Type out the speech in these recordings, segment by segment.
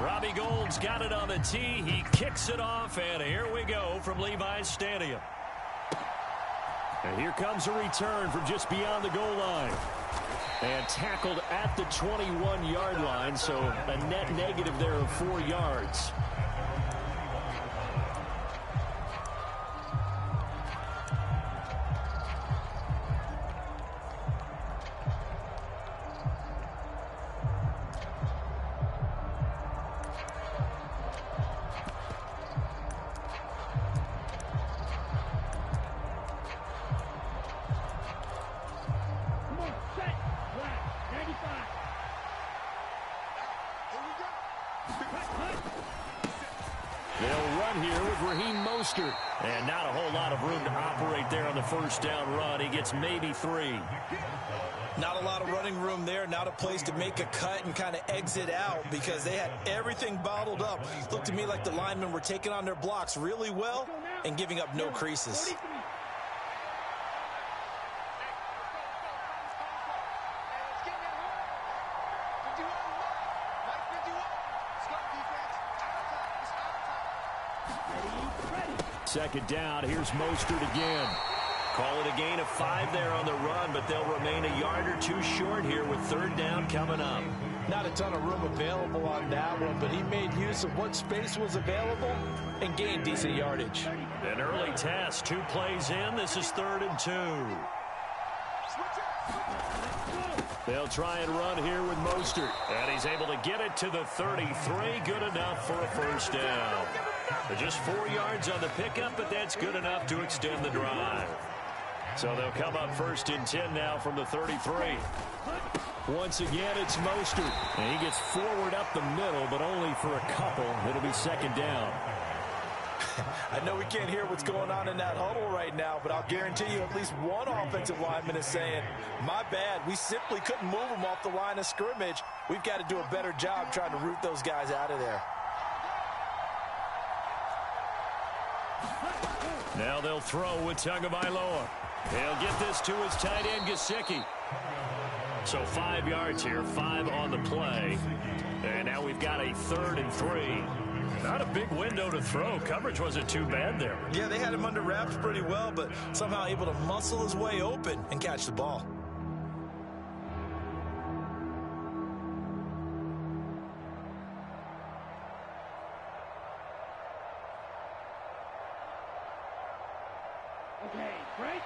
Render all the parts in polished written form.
Robbie Gould's got it on the tee. He kicks it off, and here we go from Levi's Stadium. And here comes a return from just beyond the goal line. And tackled at the 21-yard line, so a net negative there of 4 yards. They'll run here with Raheem Mostert. And not a whole lot of room to operate there on the first down run. He gets maybe 3. Not a lot of running room there. Not a place to make a cut and kind of exit out because they had everything bottled up. Looked to me like the linemen were taking on their blocks really well and giving up no creases. Second down, here's Mostert again. Call it a gain of 5 there on the run, but they'll remain a yard or 2 short here with third down coming up. Not a ton of room available on that one, but he made use of what space was available and gained decent yardage. An early test, 2 plays in. This is 3rd and 2. They'll try and run here with Mostert. And he's able to get it to the 33. Good enough for a first down. Just 4 yards on the pickup, but that's good enough to extend the drive. So they'll come up 1st and 10 now from the 33. Once again, it's Mostert. And he gets forward up the middle, but only for a couple. It'll be 2nd down. I know we can't hear what's going on in that huddle right now, but I'll guarantee you at least one offensive lineman is saying, my bad, we simply couldn't move them off the line of scrimmage. We've got to do a better job trying to root those guys out of there. Now they'll throw with Tagovailoa. He'll get this to his tight end, Gesicki. So 5 yards here, 5 on the play. And now we've got a 3rd and 3. Not a big window to throw. Coverage wasn't too bad there. Yeah, they had him under wraps pretty well, but somehow able to muscle his way open and catch the ball. Okay, break.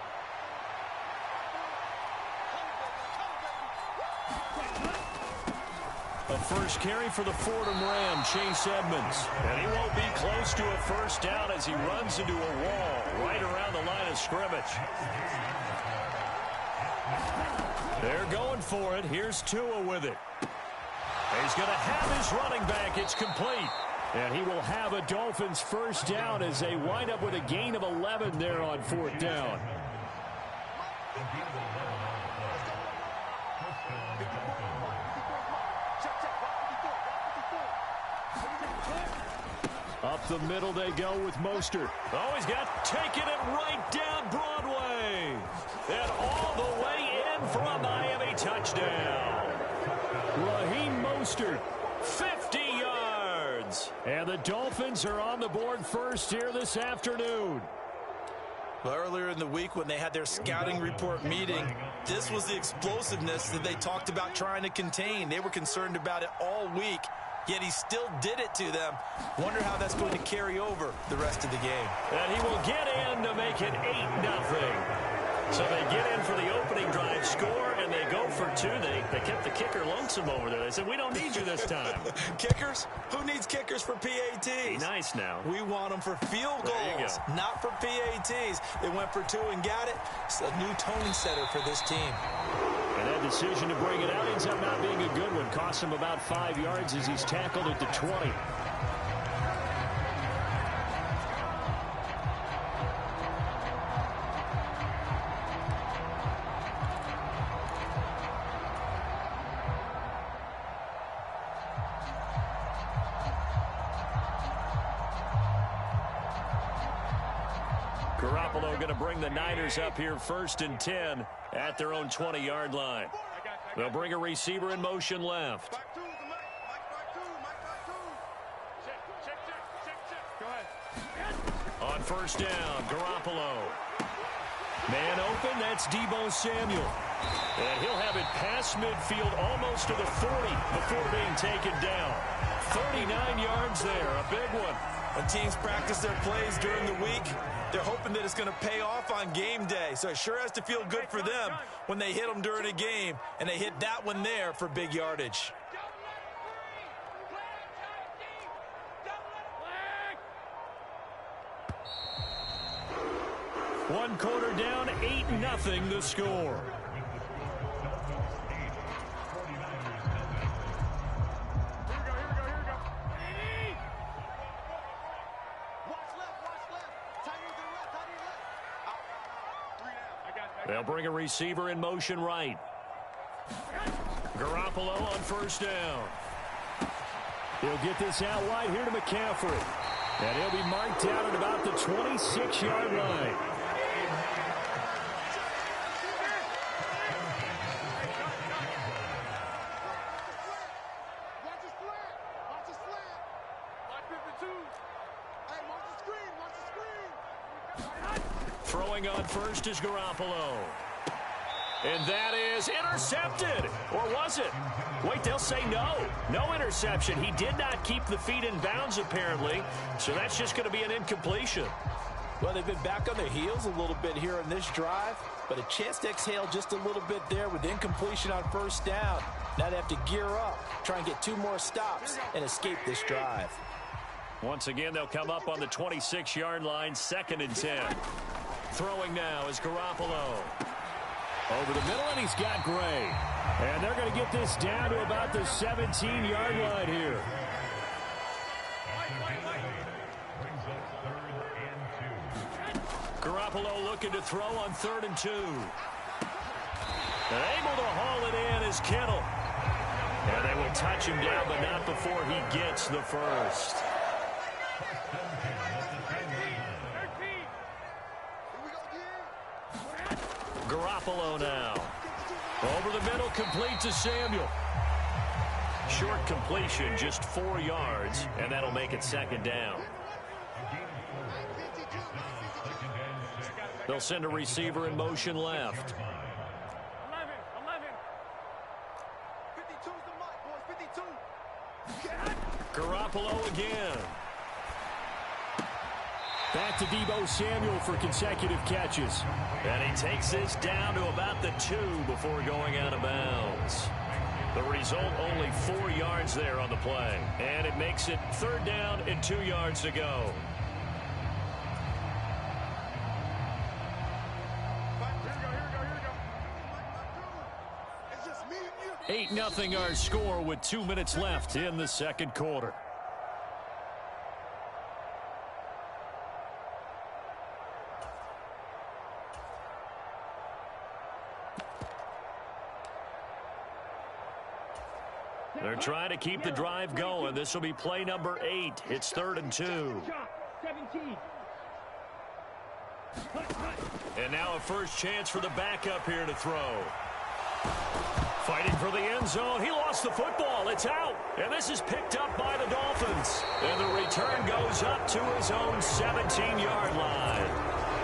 A first carry for the Fordham Ram, Chase Edmonds. And he won't be close to a first down as he runs into a wall right around the line of scrimmage. They're going for it. Here's Tua with it. He's going to have his running back. It's complete. And he will have a Dolphins first down as they wind up with a gain of 11 there on 4th down. Up the middle they go with Mostert. Oh, he's got taking it right down Broadway. And all the way in for a Miami touchdown. Raheem Mostert, 50 yards. And the Dolphins are on the board first here this afternoon. Well, earlier in the week when they had their scouting report meeting, this was the explosiveness that they talked about trying to contain. They were concerned about it all week, yet he still did it to them. Wonder how that's going to carry over the rest of the game. And he will get in to make it 8-0. So they get in for the opening drive score, and they go for 2. They kept the kicker lonesome over there. They said, we don't need you this time. Kickers? Who needs kickers for PATs? Be nice now. We want them for field goals, not for PATs. They went for 2 and got it. It's a new tone setter for this team. And that decision to bring it out ends up not being a good one. Costs him about 5 yards as he's tackled at the 20. Garoppolo going to bring the Niners up here 1st and 10 at their own 20-yard line. They'll bring a receiver in motion left. On first down, Garoppolo. Man open, that's Deebo Samuel. And he'll have it past midfield almost to the 40 before being taken down. 39 yards there, a big one. When teams practice their plays during the week, they're hoping that it's going to pay off on game day. So it sure has to feel good for them when they hit them during a game, and they hit that one there for big yardage. One quarter down, 8-0 the score. They'll bring a receiver in motion right. Garoppolo on first down. He'll get this out wide here to McCaffrey. And he'll be marked down at about the 26-yard line. Throwing on first is Garoppolo. And that is intercepted. Or was it? Wait, they'll say no. No interception. He did not keep the feet in bounds, apparently. So that's just going to be an incompletion. Well, they've been back on their heels a little bit here on this drive, but a chance to exhale just a little bit there with incompletion on first down. Now they have to gear up, try and get 2 more stops, and escape this drive. Once again, they'll come up on the 26-yard line, 2nd and 10. Throwing now is Garoppolo. Over the middle, and he's got Gray. And they're going to get this down to about the 17-yard line here. Garoppolo looking to throw on 3rd and 2. And able to haul it in is Kittle. And they will touch him down, but not before he gets the first. Garoppolo now. Over the middle, complete to Samuel. Short completion, just 4 yards, and that'll make it 2nd down. They'll send a receiver in motion left. 52. Garoppolo again. Back to Deebo Samuel for consecutive catches. And he takes this down to about the 2 before going out of bounds. The result, only 4 yards there on the play. And it makes it 3rd down and 2 yards to go. 8-0 our score with 2 minutes left in the 2nd quarter. They're trying to keep the drive going. This will be play number 8. It's 3rd and 2. And now a first chance for the backup here to throw. Fighting for the end zone. He lost the football. It's out. And this is picked up by the Dolphins. And the return goes up to his own 17-yard line.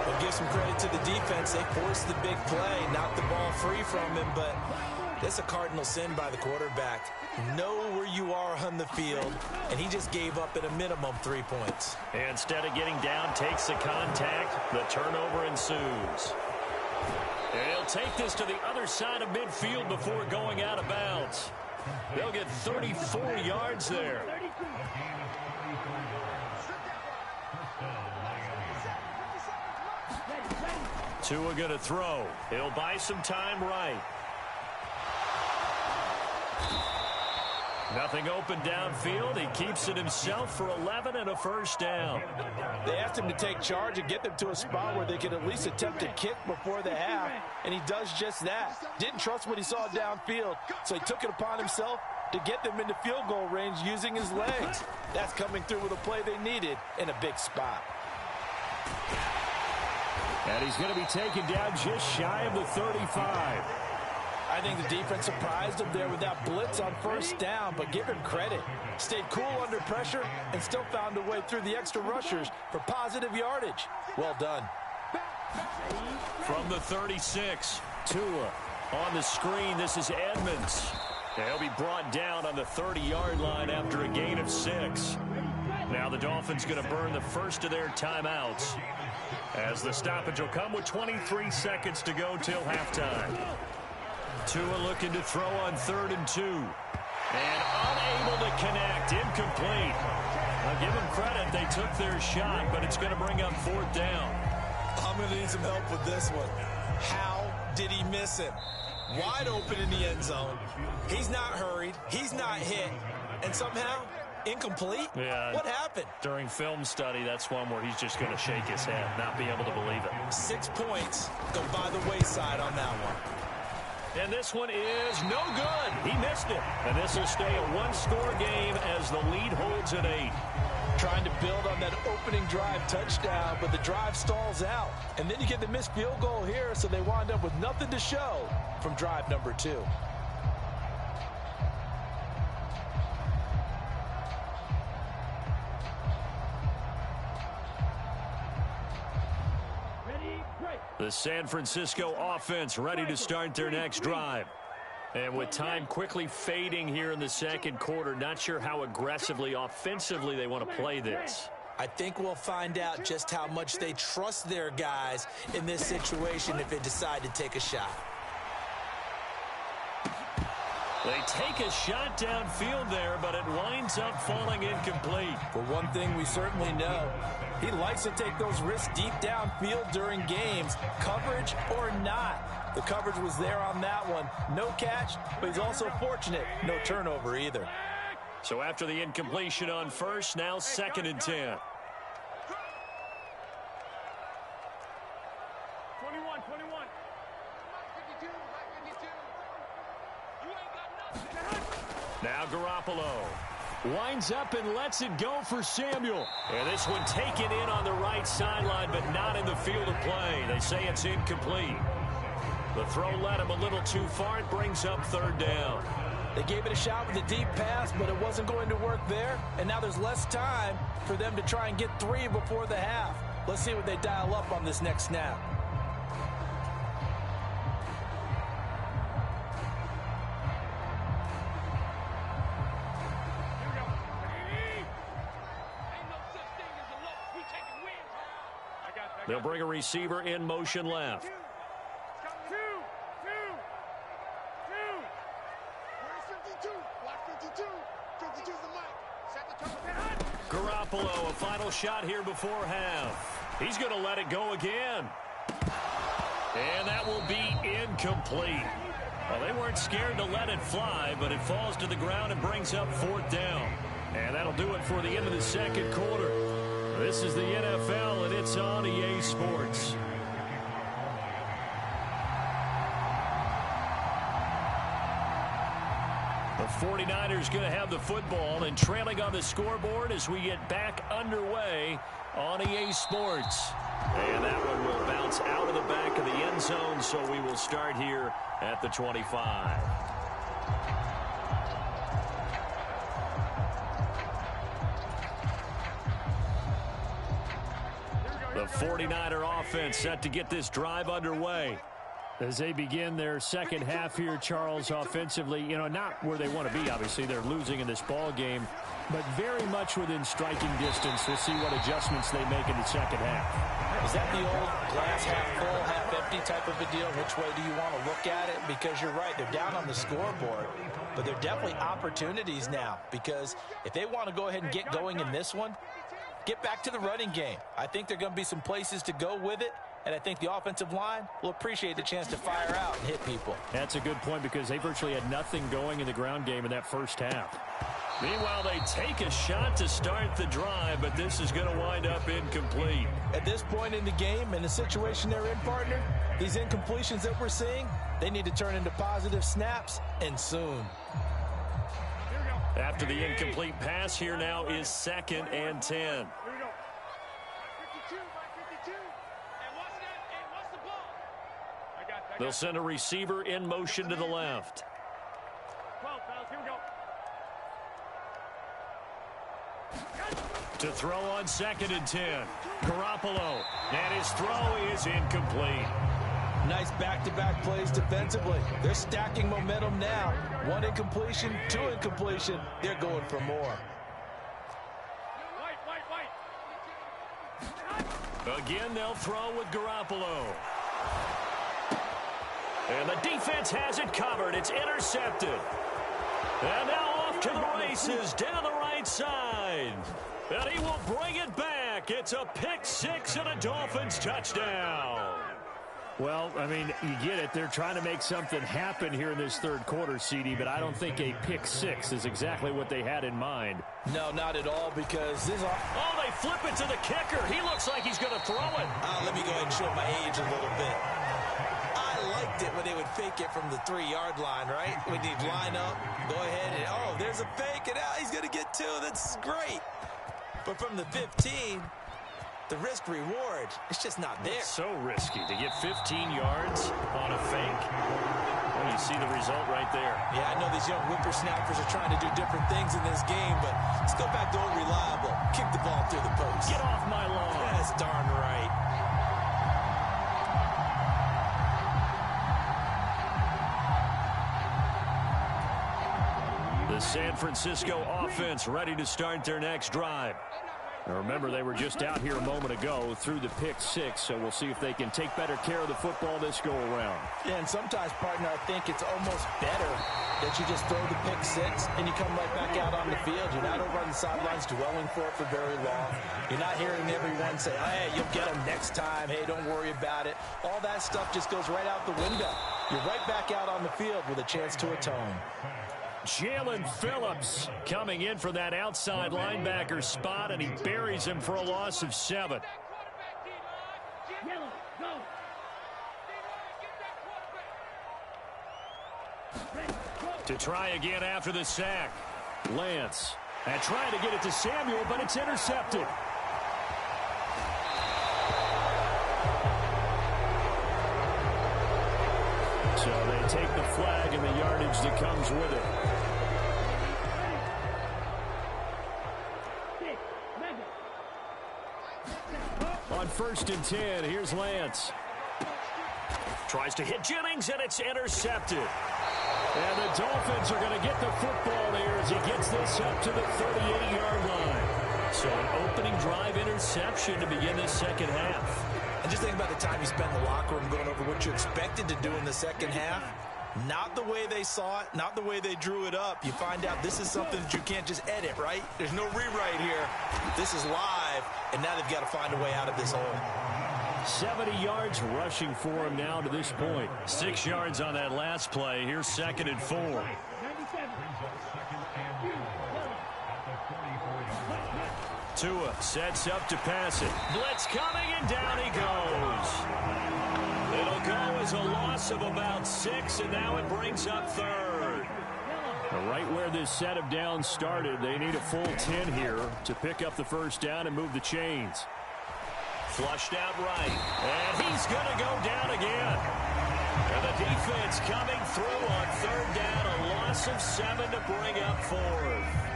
We'll give some credit to the defense. They forced the big play, knocked the ball free from him, but that's a cardinal sin by the quarterback. Know where you are on the field, and he just gave up at a minimum 3 points. And instead of getting down, takes the contact. The turnover ensues. And he'll take this to the other side of midfield before going out of bounds. They'll get 34 yards there. Tua going to throw. He'll buy some time right. Nothing open downfield. He keeps it himself for 11 and a first down. They asked him to take charge and get them to a spot where they could at least attempt a kick before the half, and he does just that. Didn't trust what he saw downfield, so he took it upon himself to get them into field goal range using his legs. That's coming through with a play they needed in a big spot. And he's going to be taken down just shy of the 35. I think the defense surprised him there with that blitz on first down, but give him credit. Stayed cool under pressure and still found a way through the extra rushers for positive yardage. Well done. From the 36, Tua on the screen. This is Edmonds. He'll be brought down on the 30-yard line after a gain of 6. Now the Dolphins going to burn the first of their timeouts, as the stoppage will come with 23 seconds to go till halftime. Tua looking to throw on 3rd and 2. And unable to connect. Incomplete. I'll give them credit. They took their shot, but it's going to bring up 4th down. I'm going to need some help with this one. How did he miss him? Wide open in the end zone. He's not hurried. He's not hit. And somehow, incomplete? Yeah. What happened? During film study, that's one where he's just going to shake his head, not be able to believe it. 6 points go by the wayside on that one. And this one is no good. He missed it. And this will stay a one-score game as the lead holds at 8. Trying to build on that opening drive touchdown, but the drive stalls out. And then you get the missed field goal here, so they wind up with nothing to show from drive number 2. The San Francisco offense ready to start their next drive. And with time quickly fading here in the second quarter, not sure how aggressively, offensively they want to play this. I think we'll find out just how much they trust their guys in this situation if they decide to take a shot. They take a shot downfield there, but it winds up falling incomplete. For one thing we certainly know, he likes to take those risks deep downfield during games, coverage or not. The coverage was there on that one. No catch, but he's also fortunate. No turnover either. So after the incompletion on first, now 2nd and 10. 21. Now Garoppolo winds up and lets it go for Samuel. And this one taken in on the right sideline, but not in the field of play. They say it's incomplete. The throw led him a little too far. It brings up 3rd down. They gave it a shot with a deep pass, but it wasn't going to work there. And now there's less time for them to try and get 3 before the half. Let's see what they dial up on this next snap. They'll bring a receiver in motion left. Garoppolo, a final shot here before half. He's going to let it go again. And that will be incomplete. Well, they weren't scared to let it fly, but it falls to the ground and brings up 4th down. And that'll do it for the end of the second quarter. This is the NFL, and it's on EA Sports. The 49ers going to have the football and trailing on the scoreboard as we get back underway on EA Sports. And that one will bounce out of the back of the end zone, so we will start here at the 25. The 49er offense set to get this drive underway. As they begin their second half here, Charles, offensively, not where they want to be, obviously. They're losing in this ball game, but very much within striking distance. We'll see what adjustments they make in the second half. Is that the old glass half full, half empty type of a deal? Which way do you want to look at it? Because you're right, they're down on the scoreboard, but they're definitely opportunities now, because if they want to go ahead and get going in this one, get back to the running game. I think there are going to be some places to go with it, and I think the offensive line will appreciate the chance to fire out and hit people. That's a good point, because they virtually had nothing going in the ground game in that first half. Meanwhile, they take a shot to start the drive, but this is going to wind up incomplete. At this point in the game, in the situation they're in, partner, these incompletions that we're seeing, they need to turn into positive snaps, and soon. After the incomplete pass, here now is 2nd and 10. They'll send a receiver in motion to the left. 12 fouls, here we go. To throw on 2nd and 10. Garoppolo. And his throw is incomplete. Nice back-to-back plays defensively. They're stacking momentum now. 1 incompletion, 2 incompletion. They're going for more. Again, they'll throw with Garoppolo. And the defense has it covered. It's intercepted. And now off to the races down the right side. And he will bring it back. It's a pick-6 and a Dolphins touchdown. Well, I mean, you get it. They're trying to make something happen here in this third quarter, CD, but I don't think a pick-6 is exactly what they had in mind. No, not at all, because this... Oh, they flip it to the kicker. He looks like he's going to throw it. Let me go ahead and show my age a little bit. I liked it when they would fake it from the 3-yard line, right? When they'd line up, go ahead and, oh, there's a fake, and now he's going to get 2. That's great. But from the 15... the risk reward, it's just not there. It's so risky to get 15 yards on a fake. Well, you see the result right there. Yeah, I know these young whippersnappers are trying to do different things in this game, but let's go back to old reliable. Kick the ball through the post. Get off my lawn. That's darn right. The San Francisco offense ready to start their next drive. Now remember, they were just out here a moment ago through the pick-6, so we'll see if they can take better care of the football this go-around. Yeah, and sometimes, partner, I think it's almost better that you just throw the pick-6 and you come right back out on the field. You're not over on the sidelines dwelling for it for very long. You're not hearing everyone say, hey, you'll get them next time. Hey, don't worry about it. All that stuff just goes right out the window. You're right back out on the field with a chance to atone. Jalen Phillips coming in for that outside linebacker spot, and he buries him for a loss of 7. To try again after the sack. Lance. And trying to get it to Samuel, but it's intercepted. So they take the flag and the yardage that comes with it. On 1st and 10, here's Lance. Tries to hit Jennings, and it's intercepted. And the Dolphins are going to get the football here as he gets this up to the 38-yard line. So an opening drive interception to begin this second half. And just think about the time you spent in the locker room going over what you expected to do in the second half. Not the way they saw it, not the way they drew it up. You find out this is something that you can't just edit, right? There's no rewrite here. This is live, and now they've got to find a way out of this hole. 70 yards rushing for him now to this point. 6 yards on that last play. Here's 2nd and 4. Tua sets up to pass it. Blitz coming, and down he goes. It'll go as a loss of about 6, and now it brings up 3rd. Right where this set of downs started, they need a full 10 here to pick up the first down and move the chains. Flushed out right, and he's going to go down again. And the defense coming through on 3rd down, a loss of 7 to bring up 4th.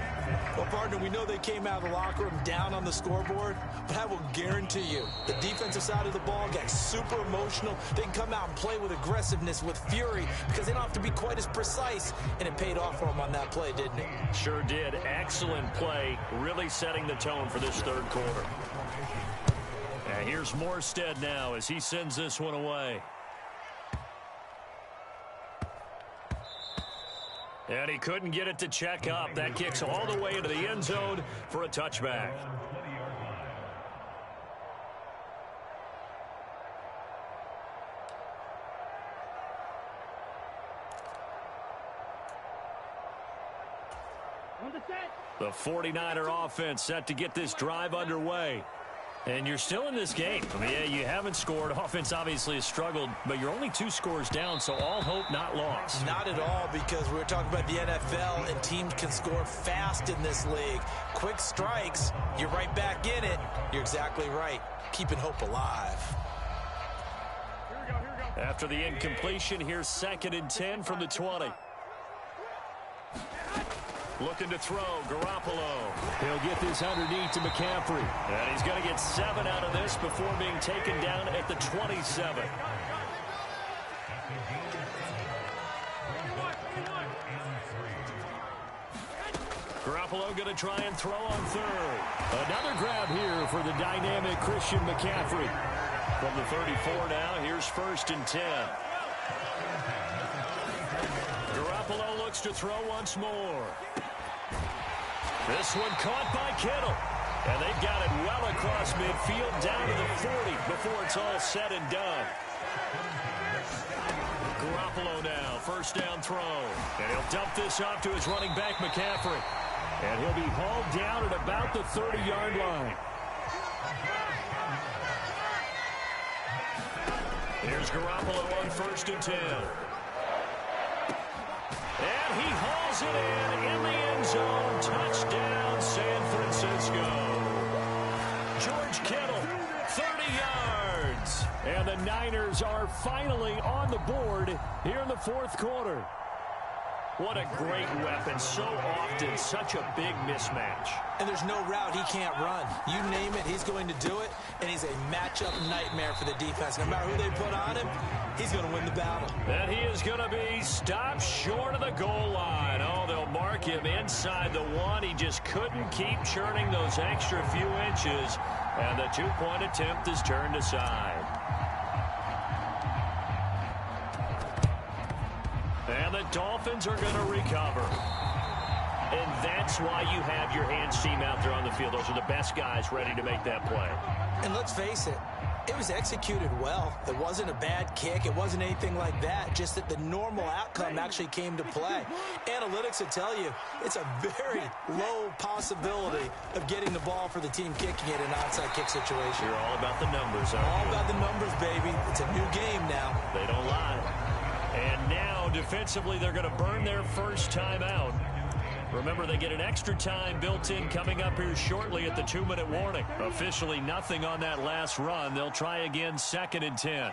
Well, partner, we know they came out of the locker room down on the scoreboard, but I will guarantee you the defensive side of the ball got super emotional. They can come out and play with aggressiveness, with fury, because they don't have to be quite as precise, and it paid off for them on that play, didn't it? Sure did. Excellent play, really setting the tone for this 3rd quarter. And here's Morstead now as he sends this one away. And he couldn't get it to check up. That kicks all the way into the end zone for a touchback. The 49er offense set to get this drive underway. And you're still in this game. I mean, yeah, you haven't scored. Offense obviously has struggled, but you're only 2 scores down, so all hope not lost. Not at all, because we're talking about the NFL, and teams can score fast in this league. Quick strikes, you're right back in it. You're exactly right. Keeping hope alive. Here we go, here we go. After the incompletion, here's 2nd and 10 from the 20. Looking to throw, Garoppolo. He'll get this underneath to McCaffrey. And he's going to get 7 out of this before being taken down at the 27. Garoppolo going to try and throw on 3rd. Another grab here for the dynamic Christian McCaffrey. From the 34 now, here's 1st and 10. Garoppolo looks to throw once more. This one caught by Kittle. And they've got it well across midfield down to the 40 before it's all said and done. Garoppolo now, 1st down throw. And he'll dump this off to his running back, McCaffrey. And he'll be hauled down at about the 30-yard line. Here's Garoppolo on 1st and 10. And he hauls it in the end zone. Touchdown, San Francisco. George Kittle, 30 yards. And the Niners are finally on the board here in the 4th quarter. What a great weapon. So often, such a big mismatch. And there's no route he can't run. You name it, he's going to do it. And he's a matchup nightmare for the defense. No matter who they put on him, he's going to win the battle. And he is going to be stopped short of the goal line. Oh, they'll mark him inside the 1. He just couldn't keep churning those extra few inches. And the 2-point attempt is turned aside. And the Dolphins are going to recover. And that's why you have your hands team out there on the field. Those are the best guys ready to make that play. And let's face it, it was executed well. It wasn't a bad kick. It wasn't anything like that. Just that the normal outcome actually came to play. Analytics will tell you it's a very low possibility of getting the ball for the team kicking it in an onside kick situation. You're all about the numbers, aren't you? All about the numbers, baby. It's a new game now. They don't lie. And now, defensively, they're going to burn their first timeout. Remember, they get an extra time built in coming up here shortly at the 2-minute warning. Officially nothing on that last run. They'll try again, 2nd and 10.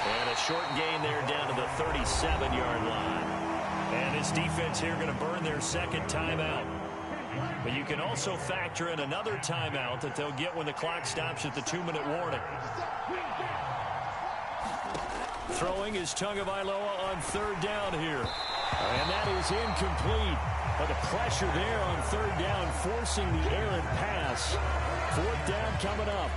And a short gain there down to the 37-yard line. And this defense here going to burn their 2nd timeout. But you can also factor in another timeout that they'll get when the clock stops at the 2-minute warning. Throwing is Tagovailoa on 3rd down here. And that is incomplete. But the pressure there on 3rd down, forcing the errant pass. 4th down coming up.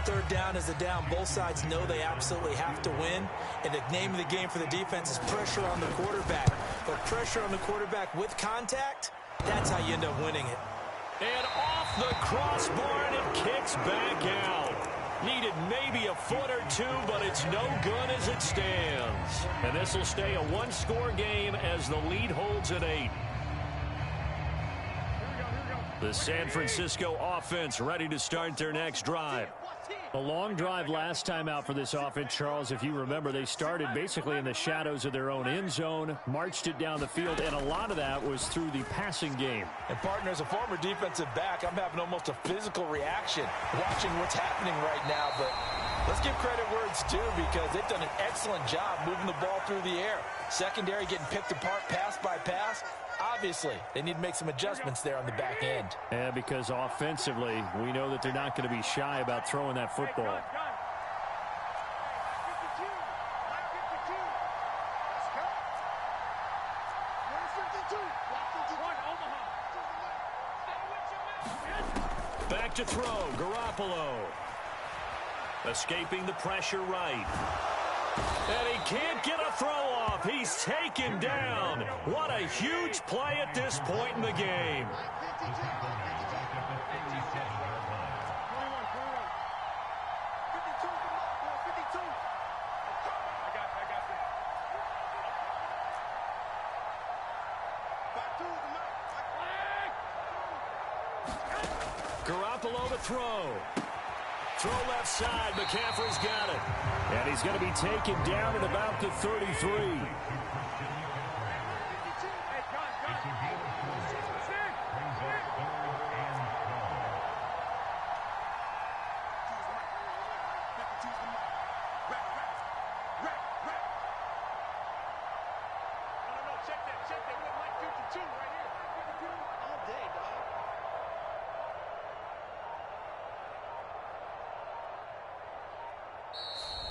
3rd down is a down. Both sides know they absolutely have to win. And the name of the game for the defense is pressure on the quarterback. But pressure on the quarterback with contact, that's how you end up winning it. And off the crossbar, and it kicks back out. Needed maybe a foot or two, but it's no good as it stands. And this will stay a 1-score game as the lead holds at 8. The San Francisco offense ready to start their next drive. A long drive last time out for this offense, Charles. If you remember, they started basically in the shadows of their own end zone, marched it down the field, and a lot of that was through the passing game. And, partner, as a former defensive back, I'm having almost a physical reaction watching what's happening right now. But let's give credit where it's due because they've done an excellent job moving the ball through the air. Secondary getting picked apart pass by pass. Obviously, they need to make some adjustments there on the back end. Yeah, because offensively, we know that they're not going to be shy about throwing that football. Back to throw, Garoppolo. Escaping the pressure right. And he can't get a throw off. He's taken down. What a huge play at this point in the game. Garoppolo to throw. Throw left side. McCaffrey's got it. And he's going to be taken down at about the 33.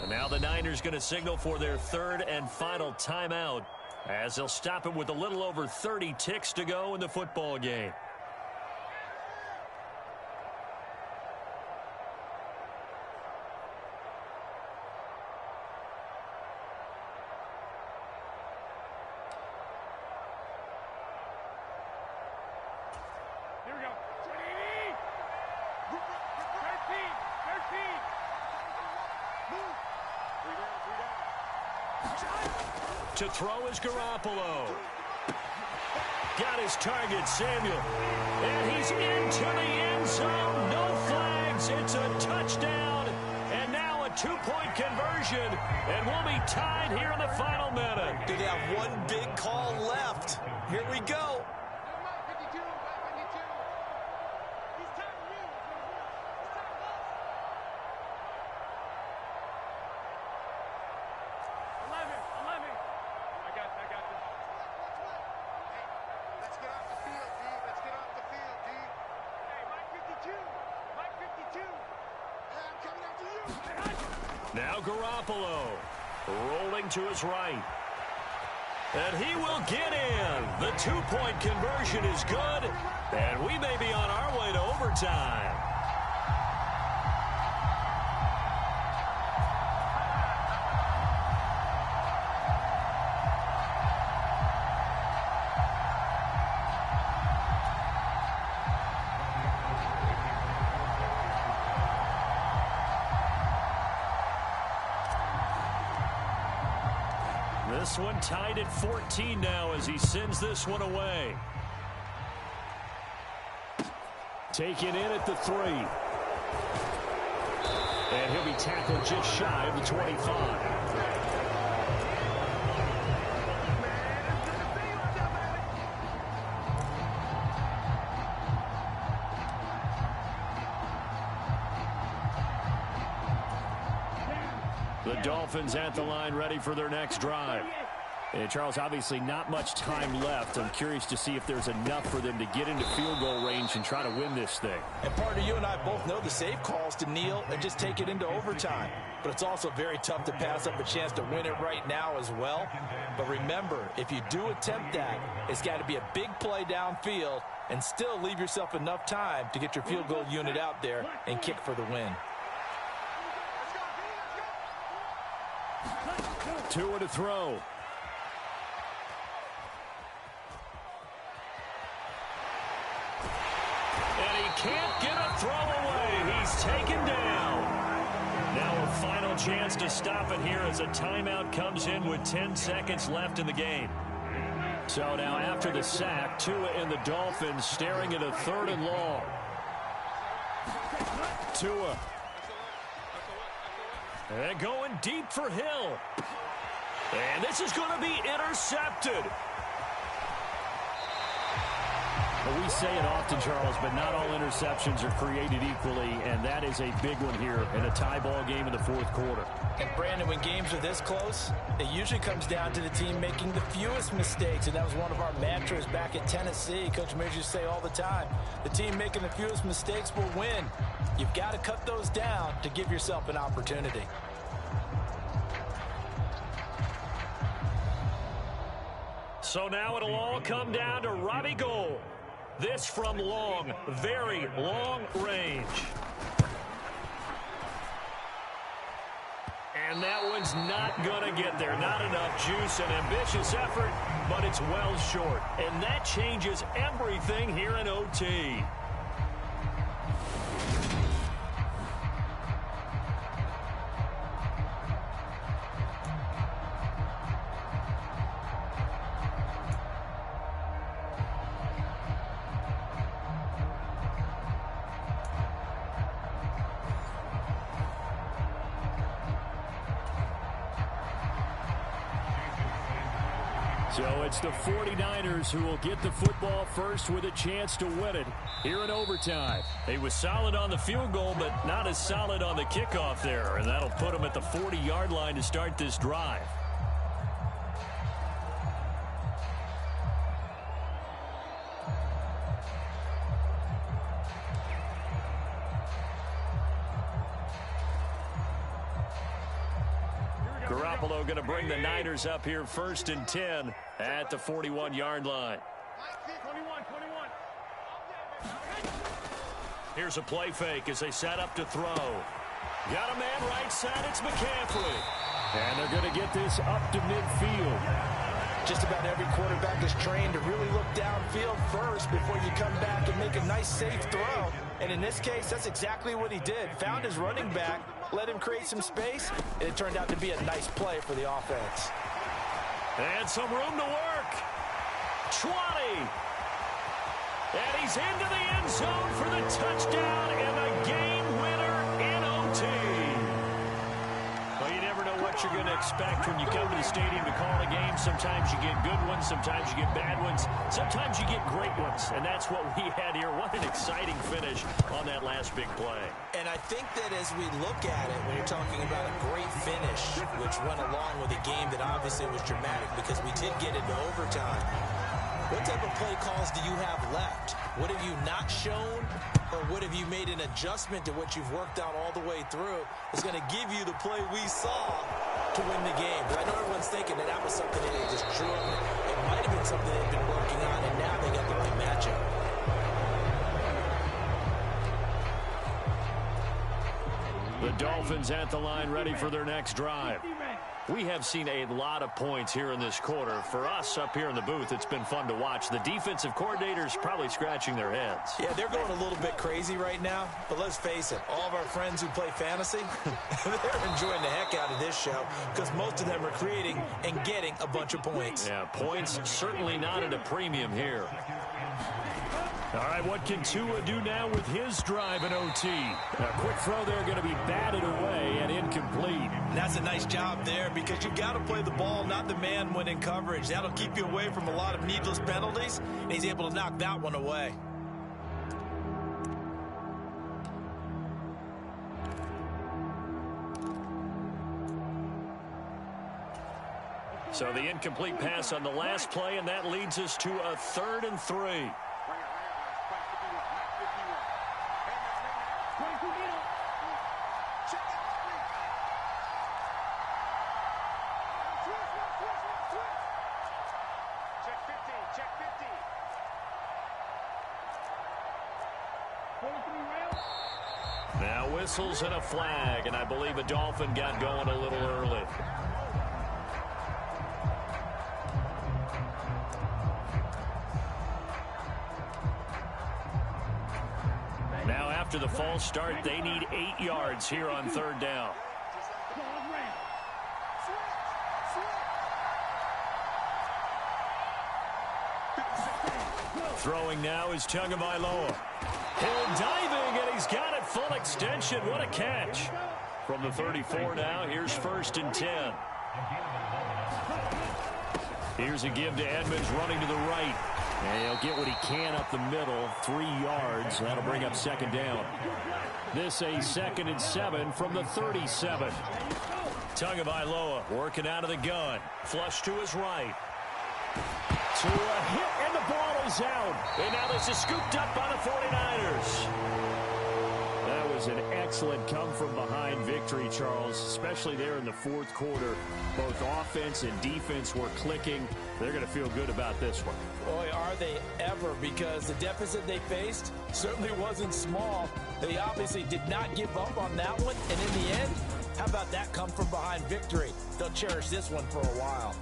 And now the Niners going to signal for their third and final timeout as they'll stop it with a little over 30 ticks to go in the football game. Here we go. 13. Move. To throw is Garoppolo. Got his target, Samuel. And he's into the end zone. No flags. It's a touchdown. And now a two-point conversion. And we'll be tied here in the final minute. They have one big call left. Here we go. Now Garoppolo rolling to his right. And he will get in. The two-point conversion is good. And we may be on our way to overtime. This one tied at 14 now as he sends this one away. Taken in at the 3. And he'll be tackled just shy of the 25. The Dolphins at the line ready for their next drive. And Charles, obviously not much time left. I'm curious to see if there's enough for them to get into field goal range and try to win this thing. And partner, you and I both know the safe calls to kneel and just take it into overtime. But it's also very tough to pass up a chance to win it right now as well. But remember, if you do attempt that, it's got to be a big play downfield and still leave yourself enough time to get your field goal unit out there and kick for the win. Tua to throw. And he can't get a throw away. He's taken down. Now a final chance to stop it here as a timeout comes in with 10 seconds left in the game. So now after the sack, Tua and the Dolphins staring at a 3rd and long. Tua. And going deep for Hill. And this is going to be intercepted. Well, we say it often, Charles, but not all interceptions are created equally, and that is a big one here in a tie ball game in the 4th quarter. And Brandon, when games are this close, it usually comes down to the team making the fewest mistakes, and that was one of our mantras back at Tennessee. Coach Mears used to say all the time, the team making the fewest mistakes will win. You've got to cut those down to give yourself an opportunity. So now it'll all come down to Robbie Gould. This from long, very long range. And that one's not going to get there. Not enough juice, an ambitious effort, but it's well short. And that changes everything here in OT. So it's the 49ers who will get the football first with a chance to win it here in overtime. He was solid on the field goal, but not as solid on the kickoff there. And that'll put him at the 40-yard line to start this drive. Garoppolo going to bring the Niners up here 1st and 10 at the 41-yard line. 21. Here's a play fake as they set up to throw. Got a man right side. It's McCaffrey. And they're going to get this up to midfield. Just about every quarterback is trained to really look downfield first before you come back and make a nice, safe throw. And in this case, that's exactly what he did. Found his running back, let him create some space, and it turned out to be a nice play for the offense. And some room to work. 20. And he's into the end zone for the touchdown and the game winner in OT. Well, you never know what you're going to expect when you come to the stadium to call a game. Sometimes you get good ones. Sometimes you get bad ones. Sometimes you get great ones. And that's what we had here. What an exciting finish on that last big play. And I think that as we look at it, when you're talking about a great finish, which went along with a game that obviously was dramatic because we did get into overtime, what type of play calls do you have left? What have you not shown, or what have you made an adjustment to what you've worked out all the way through is going to give you the play we saw to win the game? But I know everyone's thinking that was something that they just drew up. It might have been something they've been working on, and now they got the right matchup. The Dolphins at the line ready for their next drive. We have seen a lot of points here in this quarter. For us up here in the booth, it's been fun to watch. The defensive coordinators probably scratching their heads. Yeah, they're going a little bit crazy right now, but let's face it, all of our friends who play fantasy, they're enjoying the heck out of this show because most of them are creating and getting a bunch of points. Yeah, points certainly not at a premium here. All right, what can Tua do now with his drive in OT? A quick throw there going to be batted away and incomplete. And that's a nice job there because you've got to play the ball, not the man when in coverage. That'll keep you away from a lot of needless penalties, and he's able to knock that one away. So the incomplete pass on the last play, and that leads us to a 3rd and 3. Now whistles and a flag, and I believe a Dolphin got going a little early. Now after the false start, they need 8 yards here on 3rd down. Throwing now is Tagovailoa. Hill diving, and he's got it full extension. What a catch. From the 34 now, here's 1st and 10. Here's a give to Edmonds running to the right. And he'll get what he can up the middle, 3 yards. That'll bring up 2nd down. This a 2nd and 7 from the 37. Tagovailoa working out of the gun. Flush to his right. To a hit, and the ball is out. And now this is scooped up by the 49ers. That was an excellent come-from-behind victory, Charles, especially there in the 4th quarter. Both offense and defense were clicking. They're going to feel good about this one. Boy, are they ever, because the deficit they faced certainly wasn't small. They obviously did not give up on that one, and in the end, how about that come-from-behind victory? They'll cherish this one for a while.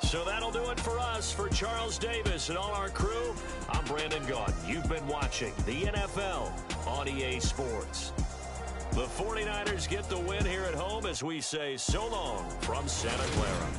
So that'll do it for us. For Charles Davis and all our crew, I'm Brandon Gaudin. You've been watching the NFL on EA Sports. The 49ers get the win here at home as we say so long from Santa Clara.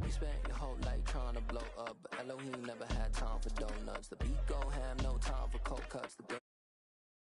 You spent your whole life trying to blow up, but Elohim never had time for donuts. The beat go ham, no time for cold cuts. The